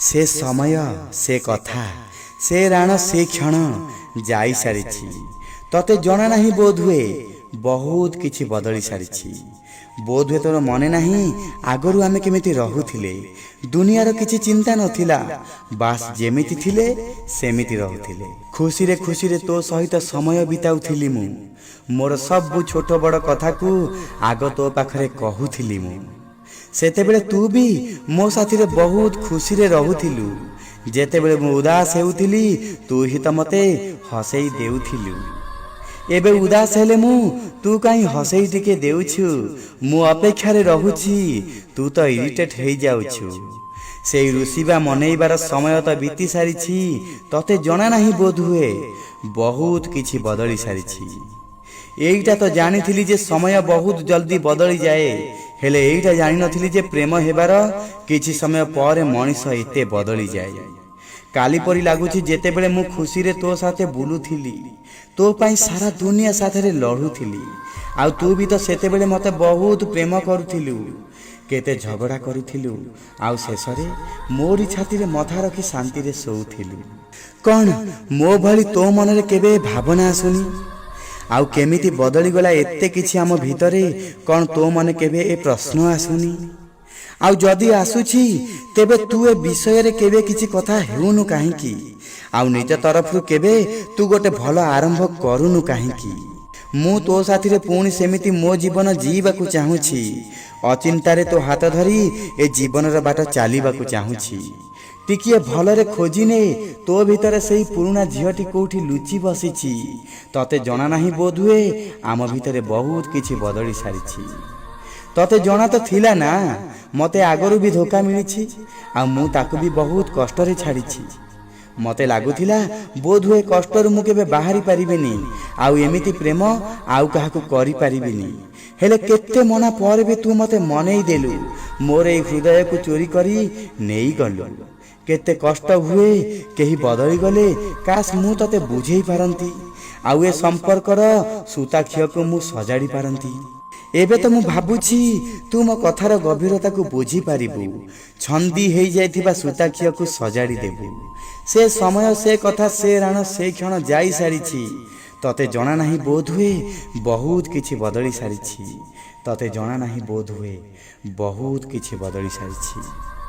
से समय से कथा से राण से क्षण जाई सारिछि तते जना नहीं बोध हुए बहुत किछि बदली सारिछि। बोध हुए तोर मने नहीं आगरु आमे केमिति रहुथिले दुनियार किछि चिंता नथिला बास जेमिति थिले सेमिति रहुथिले खुशी रे तो सहित समय बिताउथिली मु मोर सब छोट बड़ कथा को आग तो पाखरे कहूथिली मु सेतेबेले तू भी मो साथी रे बहुत खुशी रे रहुथिलु जेतेबेले मु उदास हेउथिली तू ही त मते हसई देउथिलु एबे उदास हेले मु तू काई हसई टिके देउछु मु अपेक्षा रे रहुछि तू तो इरिटेट हेइ जाउछु से रुसिबा मनैबार समय तो बीती सारिछि तते जना नहीं बोध हुए बहुत किछि बदली सारिछि। एइटा तो जानिथिली जे समय बहुत जल्दी बदली जाए हेले एइटा जानि नथिली जे प्रेम हेबार किछि समय पर मनीष एते बदली जाए। काली परी लागुछि जेतेबेले मु खुशी रे तो साथे बुलुथिली तो पाई सारा दुनिया साथे रे लढुथिली आ तू भी तो सेतेबेले मते बहुत प्रेम करुथिलु केते झगड़ा करुथिलु आ शेष रे मोरी छाती रे मथा रखी शांति रे सोउथिलु। कोन मो भली तो मन रे केबे भावना आसुनी आउ केमिति बदली गला एते किछि आम भितरे कोन तो मन केबे ए प्रश्न आसुनी आउ जदि आसुछि तेबे तू ए विषय रे केबे किछि कथा हेउनु काहेकि आउ निज तरफ रु केबे तू गोटे भलो आरंभ करूनु काहेकि मु तो साथी रे पुणी सेमिति मो जीवन जीवा को चाहूछि अचिंता रे तो हाथ धरी ए जीवन र बाट चालीबा को चाहूछि टिकिए भलरे खोजिने तो भीतर सेही पुराना झीटी कोठी लुचि बसिछि तते जना नहीं बोध हुए आम भीतर बहुत किछि बदली सारिछि तते जना तो थिला ना मते आगरु भी धोखा मिलिछि आ मु ताकु भी बहुत कष्ट रे छाड़िछि मते लागुथिला बोध हुए कष्ट रु मु केबे बाहरी परिबेनी आउ एमिति प्रेम आउ काहाकु करि परिबेनी हेले केते मना पर भी तू मते मनेई देलु मोर ए हृदय को चोरी करी नेई गलु केते कष्ट हुए केही बदली गले काश मु तते बुझेई पारंती आउ ए संपर्कर सूताक्षय को मु सजाड़ी पारंती। एबे तो मु भाबुछि तू मो कथार गभीरता को बुझी पारिबु छंदी हेई जाइथिबा सूताक्षय को सजाड़ी देबु से समय से कथा से राण से क्षण जाई सारिछि तते जना नहीं बोध हुए बहुत किछि बदली सारिछि तते जना नहीं बोध हुए बहुत किछि बदली सारिछि।